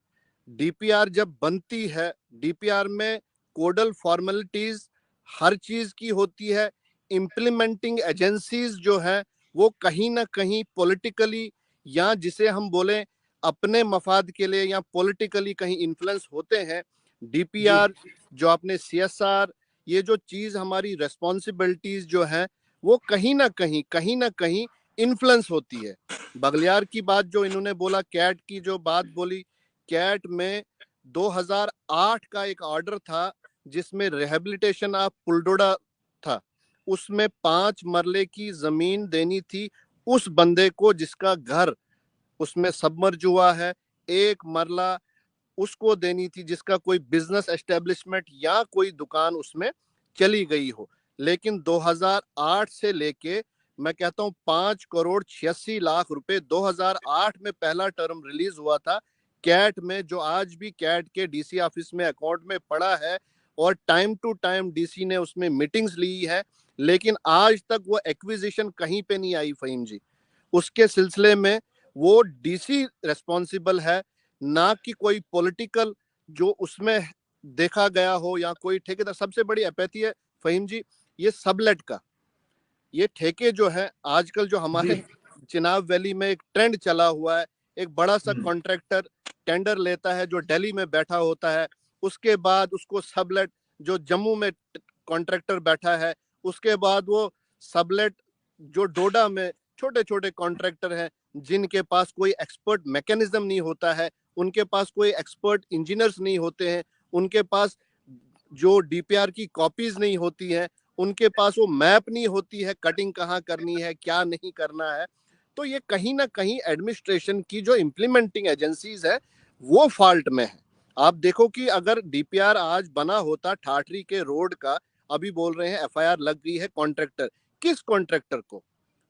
डीपीआर जब बनती है, डीपीआर में कोडल फॉर्मेलिटीज हर चीज की होती है। इम्प्लीमेंटिंग एजेंसीज जो है वो कहीं ना कहीं पॉलिटिकली, या जिसे हम बोलें अपने मफाद के लिए, या पॉलिटिकली कहीं इन्फ्लुएंस होते हैं। डीपीआर जो आपने सीएसआर, ये जो चीज हमारी रेस्पॉन्सिबिलिटीज जो है वो कहीं ना कहीं इन्फ्लुएंस होती है। बगलियार की बात जो इन्होंने बोला, कैट की जो बात बोली, कैट में 2008 का एक ऑर्डर था जिसमें रिहेबिलिटेशन ऑफ पुलडोडा था, उसमें 5 मरले की जमीन देनी थी उस बंदे को जिसका घर उसमें सबमर्ज हुआ है, 1 मरला उसको देनी थी जिसका कोई बिजनेस एस्टेब्लिशमेंट या कोई दुकान उसमें चली गई हो। लेकिन 2008 से लेके मैं कहता हूँ 5,86,00,000 रुपए 2008 में पहला टर्म रिलीज हुआ था कैट में, जो आज भी कैट के डीसी ऑफिस में अकाउंट में पड़ा है और टाइम टू टाइम डीसी ने उसमें मीटिंग्स ली है, लेकिन आज तक वो एक्विजिशन कहीं पे नहीं आई फहीम जी। उसके सिलसिले में वो डीसी रेस्पॉन्सिबल है, ना कि कोई पॉलिटिकल जो उसमें देखा गया हो या कोई ठेकेदार। सबसे बड़ी अपैथी है फहीम जी ये सबलेट का। ये ठेके जो है आजकल जो हमारे चिनाब वैली में एक ट्रेंड चला हुआ है, एक बड़ा सा कॉन्ट्रैक्टर टेंडर लेता है जो दिल्ली में बैठा होता है, उसके बाद उसको सबलेट जो जम्मू में कॉन्ट्रैक्टर बैठा है, उसके बाद वो सबलेट जो डोडा में छोटे छोटे कॉन्ट्रैक्टर हैं जिनके पास कोई एक्सपर्ट मैकेनिज्म नहीं होता है, उनके पास कोई एक्सपर्ट इंजीनियर्स नहीं होते हैं, उनके पास जो डीपीआर की कॉपीज नहीं होती है, उनके पास वो मैप नहीं होती है कटिंग कहाँ करनी है क्या नहीं करना है। तो ये कहीं ना कहीं एडमिनिस्ट्रेशन की जो इम्प्लीमेंटिंग एजेंसीज है वो फॉल्ट में है। आप देखो कि अगर डीपीआर आज बना होता ठाठरी के रोड का, अभी बोल रहे हैं एफआईआर लग गई है कॉन्ट्रैक्टर, किस कॉन्ट्रैक्टर को?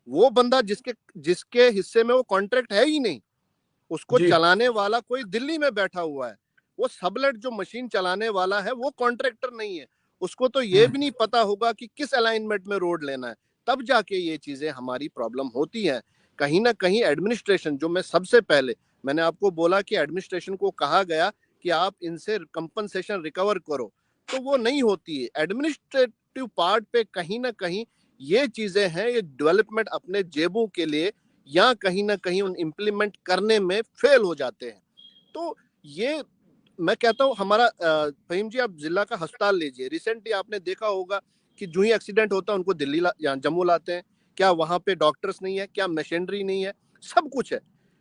वो बंदा जिसके हिस्से में वो कॉन्ट्रैक्ट है ही नहीं, उसको चलाने वाला कोई दिल्ली में बैठा हुआ है। वो सबलेट जो मशीन चलाने वाला है वो कॉन्ट्रैक्टर नहीं है, उसको तो ये भी नहीं पता होगा कि किस अलाइनमेंट में रोड लेना है। तब जाके ये चीजें हमारी प्रॉब्लम होती हैं। कहीं ना कहीं एडमिनिस्ट्रेशन, जो मैं सबसे पहले मैंने आपको बोला कि एडमिनिस्ट्रेशन को कहा गया कि आप इनसे कंपनसेशन रिकवर करो, तो वो नहीं होती है। एडमिनिस्ट्रेटिव पार्ट पे कहीं ना कहीं ये चीजें हैं, ये डेवलपमेंट अपने जेबों के लिए या कहीं ना कहीं उन इम्प्लीमेंट करने में फेल हो जाते हैं। तो ये मैं कहता हूँ हमारा फहीम जी, आप जिला का अस्पताल लीजिए, रिसेंटली आपने देखा होगा कि जो ही एक्सीडेंट होता है उनको दिल्ली या जम्मू लाते हैं। क्या वहां पे डॉक्टर्स नहीं है? क्या मशीनरी नहीं है? सब कुछ है,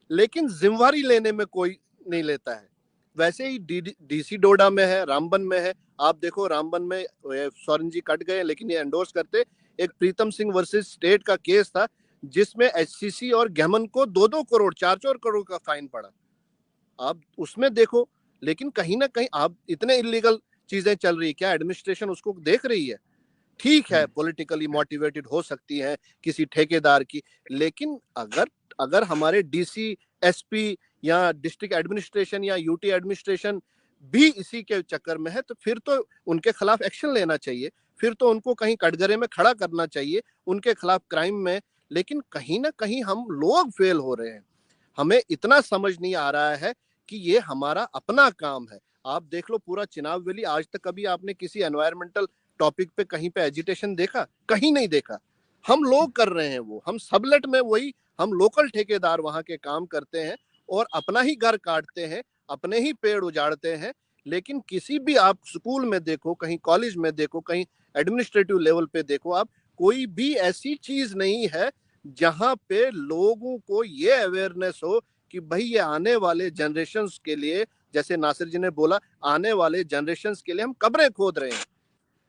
लेकिन जिम्मेवारी लेने में कोई नहीं लेता है। वैसे ही डीसी डोडा में है, रामबन में है। आप देखो रामबन में सोरेन जी कट गए लेकिन ये एंडोर्स करते, एक प्रीतम सिंह वर्सेस स्टेट का केस था जिसमें एचसीसी और गहमन को 2-2 करोड़ 4-4 करोड़ का फाइन पड़ा। आप उसमें देखो, लेकिन कहीं ना कहीं आप इतने इलीगल चीजें चल रही है, क्या एडमिनिस्ट्रेशन उसको देख रही है? ठीक है, पॉलिटिकली मोटिवेटेड हो सकती है किसी ठेकेदार की, लेकिन अगर हमारे डीसी, एसपी या डिस्ट्रिक्ट एडमिनिस्ट्रेशन या यूटी एडमिनिस्ट्रेशन भी इसी के चक्कर में है, तो फिर तो उनके खिलाफ एक्शन लेना चाहिए, फिर तो उनको कहीं कटघरे में खड़ा करना चाहिए उनके खिलाफ क्राइम में। लेकिन कहीं ना कहीं हम लोग फेल हो रहे हैं। हमें इतना समझ नहीं आ रहा है कि ये हमारा अपना काम है। आप देख लो पूरा चिनाब वैली, आज तक कभी आपने किसी एनवायरमेंटल टॉपिक पे कहीं पे एजिटेशन देखा? कहीं नहीं देखा। हम लोग कर रहे हैं वो, हम सबलेट में वही हम लोकल ठेकेदार वहां के काम करते हैं और अपना ही घर काटते हैं, अपने ही पेड़ उजाड़ते हैं। लेकिन किसी भी आप स्कूल में देखो, कहीं कॉलेज में देखो, कहीं एडमिनिस्ट्रेटिव लेवल पे देखो, आप कोई भी ऐसी चीज नहीं है जहां पे लोगों को ये अवेयरनेस हो कि भाई ये आने वाले जनरेशन्स के लिए, जैसे नासिर जी ने बोला, आने वाले जनरेशन्स के लिए हम कब्रें खोद रहे हैं।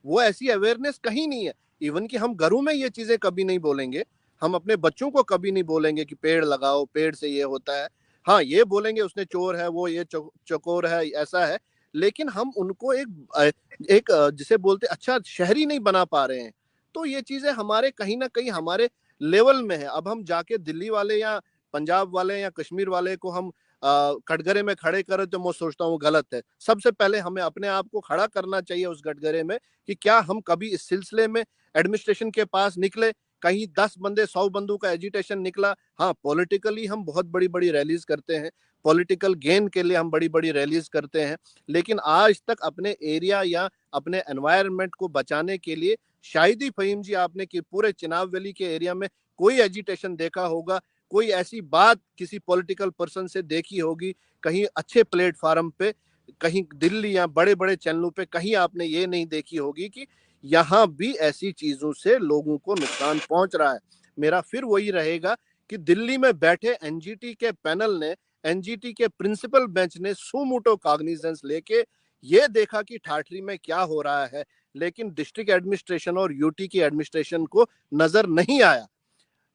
वो ऐसी अवेयरनेस कहीं नहीं है। इवन कि हम घरों में ये चीजें कभी नहीं बोलेंगे, हम अपने बच्चों को कभी नहीं बोलेंगे कि पेड़ लगाओ, पेड़ से ये होता है। हाँ, ये बोलेंगे उसने चोर है, वो ये चकोर है, ऐसा है, लेकिन हम उनको एक जिसे बोलते अच्छा शहरी नहीं बना पा रहे हैं। तो ये चीजें हमारे कहीं ना कहीं हमारे लेवल में है। अब हम जाके दिल्ली वाले या पंजाब वाले या कश्मीर वाले को हम कटघरे में खड़े करें तो मैं सोचता हूँ गलत है। सबसे पहले हमें अपने आप को खड़ा करना चाहिए उस कटघरे में कि क्या हम कभी इस सिलसिले में एडमिनिस्ट्रेशन के पास निकले, कहीं 10 बंदे 100 बंदों का एजिटेशन निकला। हाँ, पॉलिटिकली हम बहुत बड़ी बड़ी रैलीज करते हैं, पॉलिटिकल गेन के लिए हम बड़ी बड़ी रैलीज करते हैं, लेकिन आज तक अपने एरिया या अपने एनवायरनमेंट को बचाने के लिए शायद ही फहीम जी आपने कि पूरे चिनाब वैली के एरिया में कोई एजिटेशन देखा होगा, कोई ऐसी बात किसी पॉलिटिकल पर्सन से देखी होगी कहीं अच्छे प्लेटफार्म पे, कहीं दिल्ली या बड़े बड़े चैनलों पे कहीं आपने ये नहीं देखी होगी कि यहाँ भी ऐसी चीजों से लोगों को नुकसान पहुंच रहा है। मेरा फिर वही रहेगा कि दिल्ली में बैठे एनजीटी के पैनल ने, एनजीटी के प्रिंसिपल बेंच ने सुमोटो कॉग्निजेंस लेके ये देखा कि ठाठरी में क्या हो रहा है, लेकिन डिस्ट्रिक्ट एडमिनिस्ट्रेशन और यूटी की एडमिनिस्ट्रेशन को नजर नहीं आया।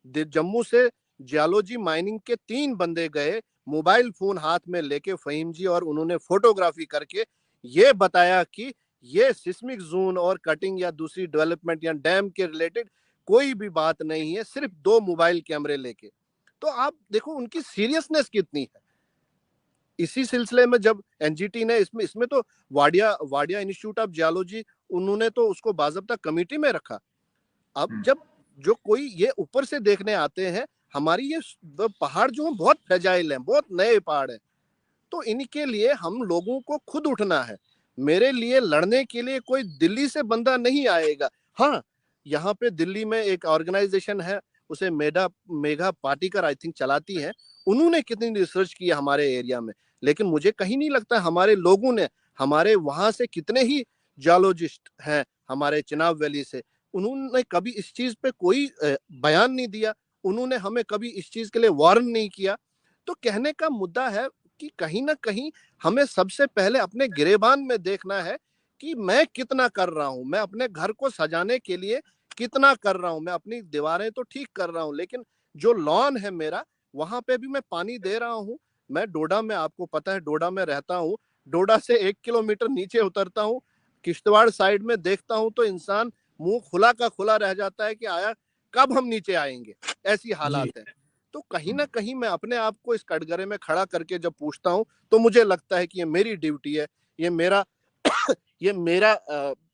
जम्मू से जियोलॉजी माइनिंग के 3 बंदे गए मोबाइल फोन हाथ में लेके फहीम जी, और उन्होंने फोटोग्राफी करके ये बताया कि ये सिस्मिक जोन और कटिंग या दूसरी डेवलपमेंट या डैम के रिलेटेड कोई भी बात नहीं है, सिर्फ 2 मोबाइल कैमरे लेके। तो आप देखो उनकी सीरियसनेस कितनी है। इसी सिलसिले में जब एनजीटी ने इसमें तो वाडिया इंस्टीट्यूट ऑफ जियोलॉजी, उन्होंने तो उसको बाज़ाब्ता कमेटी में रखा। अब जब जो कोई ये ऊपर से देखने आते हैं, हमारी ये पहाड़ जो है बहुत फ्रेजाइल है, बहुत नए पहाड़ है, तो इनके लिए हम लोगों को खुद उठना है। मेरे लिए लड़ने के लिए कोई दिल्ली से बंदा नहीं आएगा। हाँ, यहाँ पे दिल्ली में एक ऑर्गेनाइजेशन है, उसे मेघा पाटिकर आई थिंक चलाती है, उन्होंने कितनी रिसर्च की है हमारे एरिया में, लेकिन मुझे कहीं नहीं लगता हमारे लोगों ने, हमारे वहां से कितने ही जियोलॉजिस्ट हैं हमारे चिनाब वैली से, उन्होंने कभी इस चीज पे कोई बयान नहीं दिया, उन्होंने हमें कभी इस चीज के लिए वार्न नहीं किया। तो कहने का मुद्दा है कि कहीं ना कहीं हमें सबसे पहले अपने गिरेबान में देखना है कि मैं कितना कर रहा हूं, मैं अपने घर को सजाने के लिए कितना कर रहा हूं, मैं अपनी दीवारें तो ठीक कर रहा हूं, लेकिन जो लॉन है मेरा, वहां पे भी मैं पानी दे रहा हूं। मैं डोडा में, आपको पता है डोडा में रहता हूं, डोडा से 1 किलोमीटर नीचे उतरता हूं, किश्तवाड़ साइड में देखता हूं तो इंसान मुंह खुला का खुला रह जाता है कि आया कब हम नीचे आएंगे, ऐसी हालात है। तो कहीं ना कहीं मैं अपने आप को इस कटघरे में खड़ा करके जब पूछता हूँ तो मुझे लगता है कि ये मेरी ड्यूटी है, ये मेरा ये मेरा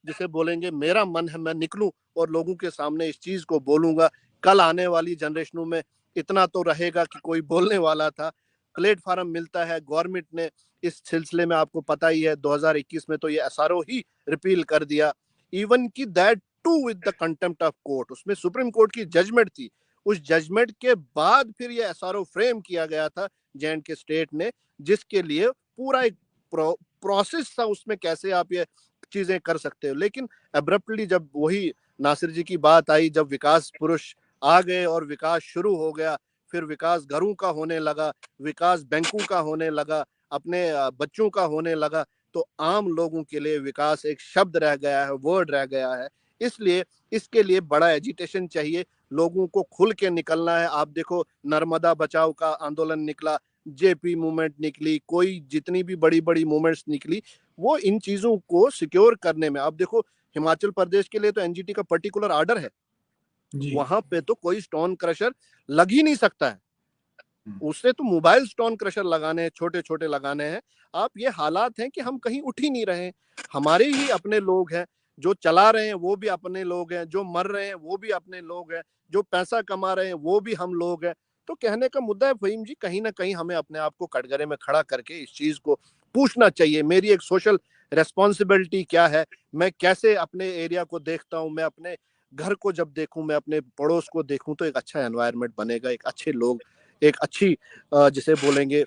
जिसे बोलेंगे मेरा मन है, मैं निकलूं और लोगों के सामने इस चीज को बोलूंगा। कल आने वाली जनरेशनों में इतना तो रहेगा कि कोई बोलने वाला था। प्लेटफार्म मिलता है, गवर्नमेंट ने इस सिलसिले में आपको पता ही है 2021 में तो ये एसआरओ ही रिपील कर दिया, इवन की that too with the contempt of court. उसमें सुप्रीम कोर्ट की जजमेंट थी, उस जजमेंट के बाद फिर ये एसआरओ फ्रेम किया गया था जे&के स्टेट ने, जिसके लिए पूरा एक प्रोसेस था उसमें, कैसे आप ये चीजें कर सकते हो। लेकिन एब्रप्टली जब वही नासिर जी की बात आई, जब विकास पुरुष आ गए और विकास शुरू हो गया, फिर विकास घरों का होने लगा, विकास बैंकों का होने लगा, अपने बच्चों का होने लगा, तो आम लोगों के लिए विकास एक शब्द रह गया है, वर्ड रह गया है। इसलिए इसके लिए बड़ा एजिटेशन चाहिए, लोगों को खुल के निकलना है। आप देखो नर्मदा बचाओ का आंदोलन निकला, जेपी मूवमेंट निकली, कोई जितनी भी बड़ी बड़ी मूवमेंट्स निकली, वो इन चीजों को सिक्योर करने में। आप देखो हिमाचल प्रदेश के लिए तो एनजीटी का पर्टिकुलर आर्डर है, वहां पे तो कोई स्टोन क्रशर लग ही नहीं सकता है, उससे तो मोबाइल स्टोन क्रशर लगाने हैं, छोटे छोटे लगाने हैं। आप ये हालात हैं कि हम कहीं उठ ही नहीं रहे। हमारे ही अपने लोग हैं, जो चला रहे हैं वो भी अपने लोग हैं, जो मर रहे हैं वो भी अपने लोग हैं, जो पैसा कमा रहे हैं वो भी हम लोग हैं। तो कहने का मुद्दा है फहीम जी, कहीं ना कहीं हमें अपने आप को कटघरे में खड़ा करके इस चीज को पूछना चाहिए, मेरी एक सोशल रेस्पॉन्सिबिलिटी क्या है, मैं कैसे अपने एरिया को देखता हूँ, मैं अपने घर को जब देखूं, मैं अपने पड़ोस को देखूं, तो एक अच्छा एनवायरनमेंट बनेगा, एक अच्छे लोग, एक अच्छी जिसे बोलेंगे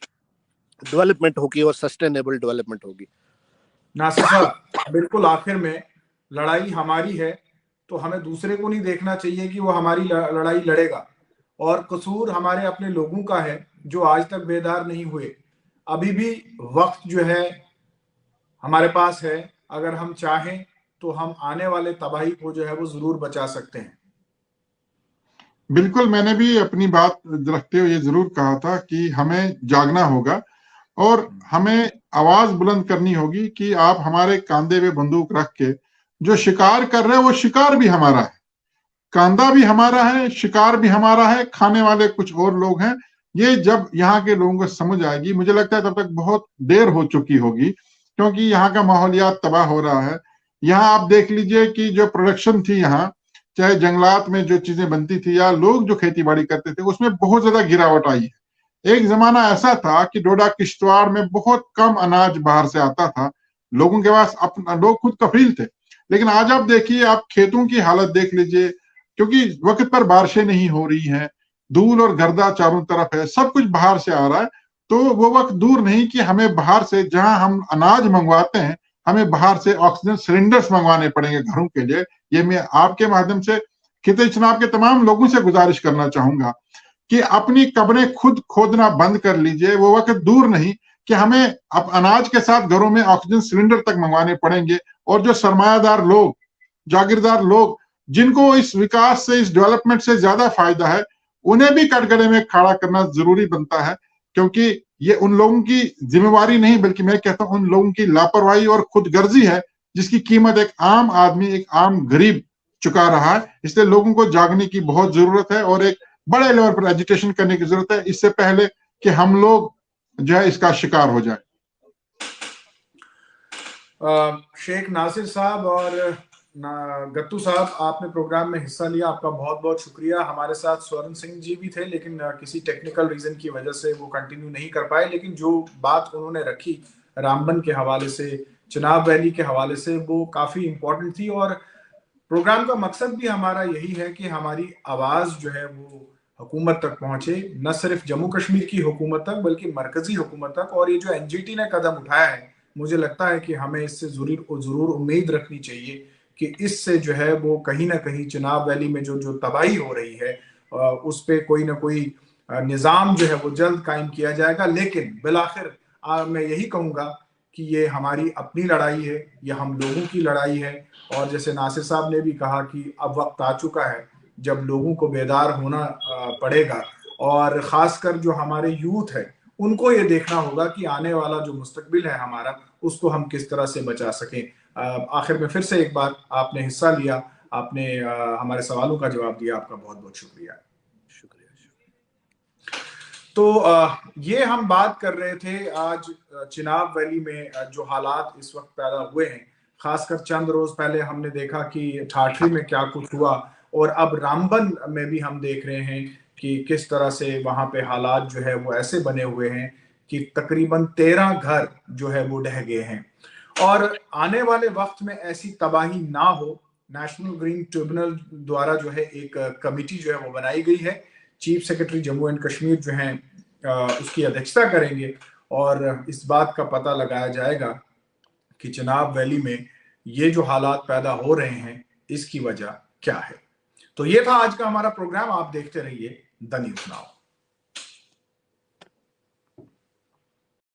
डेवलपमेंट होगी और सस्टेनेबल डेवलपमेंट होगी। नासिर साहब, बिल्कुल आखिर में लड़ाई हमारी है तो हमें दूसरे को नहीं देखना चाहिए कि वो हमारी लड़ाई लड़ेगा, और कसूर हमारे अपने लोगों का है जो आज तक बेदार नहीं हुए। अभी भी वक्त जो है हमारे पास है, अगर हम चाहें तो हम आने वाले तबाही को जो है वो जरूर बचा सकते हैं। बिल्कुल, मैंने भी अपनी बात रखते हुए ये जरूर कहा था कि हमें जागना होगा और हमें आवाज बुलंद करनी होगी कि आप हमारे कांधे पे बंदूक रख के जो शिकार कर रहे हैं वो शिकार भी हमारा है, कांधा भी हमारा है, शिकार भी हमारा है, खाने वाले कुछ और लोग हैं। ये जब यहाँ के लोगों को समझ आएगी, मुझे लगता है तब तक बहुत देर हो चुकी होगी, क्योंकि यहाँ का माहौलियात तबाह हो रहा है। यहाँ आप देख लीजिए कि जो प्रोडक्शन थी यहाँ, चाहे जंगलात में जो चीजें बनती थी या लोग जो खेती बाड़ी करते थे, उसमें बहुत ज्यादा गिरावट आई है। एक जमाना ऐसा था कि डोडा किश्तवाड़ में बहुत कम अनाज बाहर से आता था, लोगों के पास अपना, लोग खुद कफील थे। लेकिन आज आप देखिए, आप खेतों की हालत देख लीजिए, क्योंकि वक्त पर बारिशें नहीं हो रही हैं, धूल और गर्दा चारों तरफ है, सब कुछ बाहर से आ रहा है। तो वो वक्त दूर नहीं कि हमें बाहर से, जहां हम अनाज मंगवाते हैं, हमें बाहर से ऑक्सीजन सिलेंडर्स मंगवाने पड़ेंगे घरों के लिए। ये मैं आपके माध्यम से खिते चुनाव के तमाम लोगों से गुजारिश करना चाहूंगा कि अपनी कब्रें खुद खोदना बंद कर लीजिए। वो वक्त दूर नहीं कि हमें अब अनाज के साथ घरों में ऑक्सीजन सिलेंडर तक मंगवाने पड़ेंगे, और जो सरमायादार लोग जागीरदार लोग जिनको इस विकास से, इस डेवलपमेंट से ज्यादा फायदा है, उन्हें भी कटघरे में खड़ा करना जरूरी बनता है, क्योंकि ये उन लोगों की जिम्मेवारी नहीं बल्कि मैं कहता हूं उन लोगों की लापरवाही और खुदगर्जी है जिसकी कीमत एक आम आदमी, एक आम गरीब चुका रहा है। इसलिए लोगों को जागने की बहुत जरूरत है और एक बड़े लेवल पर एजुटेशन करने की जरूरत है, इससे पहले कि हम लोग जो है इसका शिकार हो जाए। शेख नासिर साहब और गत्तू साहब, आपने प्रोग्राम में हिस्सा लिया, आपका बहुत बहुत शुक्रिया। हमारे साथ स्वर्ण सिंह जी भी थे, लेकिन किसी टेक्निकल रीजन की वजह से वो कंटिन्यू नहीं कर पाए, लेकिन जो बात उन्होंने रखी रामबन के हवाले से, चिनाब वैली के हवाले से, वो काफी इंपॉर्टेंट थी। और प्रोग्राम का मकसद भी हमारा यही है कि हमारी आवाज जो है वो हुकूमत तक पहुंचे, न सिर्फ जम्मू कश्मीर की हुकूमत तक बल्कि मरकजी हुकूमत तक। और ये जो एनजीटी ने कदम उठाया है, मुझे लगता है कि हमें इससे जरूर उम्मीद रखनी चाहिए कि इससे जो है वो कहीं ना कहीं चिनाब वैली में जो तबाही हो रही है उस पर कोई ना कोई निज़ाम जो है वो जल्द कायम किया जाएगा। लेकिन बिलाखिर मैं यही कहूँगा कि ये हमारी अपनी लड़ाई है, ये हम लोगों की लड़ाई है। और जैसे नासिर साहब ने भी कहा कि अब वक्त आ चुका है जब लोगों को बेदार होना पड़ेगा, और ख़ासकर जो हमारे यूथ है उनको ये देखना होगा कि आने वाला जो मुस्तकबिल है हमारा, उसको हम किस तरह से बचा सकें। आखिर में फिर से एक बार आपने हिस्सा लिया, आपने हमारे सवालों का जवाब दिया, आपका बहुत बहुत शुक्रिया। तो ये हम बात कर रहे थे आज चिनाब वैली में जो हालात इस वक्त पैदा हुए हैं। खासकर चंद रोज पहले हमने देखा कि ठाठरी में क्या कुछ हुआ, और अब रामबन में भी हम देख रहे हैं कि किस तरह से वहां पे हालात जो है वो ऐसे बने हुए हैं कि तकरीबन 13 घर जो है वो ढह गए हैं। और आने वाले वक्त में ऐसी तबाही ना हो, नेशनल ग्रीन ट्रिब्यूनल द्वारा जो है एक कमेटी जो है वो बनाई गई है। Chief secretary Jammu and Kashmir जो है उसकी अध्यक्षता करेंगे, और इस बात का पता लगाया जाएगा कि चिनाब वैली में ये जो हालात पैदा हो रहे हैं इसकी वजह क्या है। तो ये था आज का हमारा प्रोग्राम। आप देखते रहिए द न्यूज़ नाउ।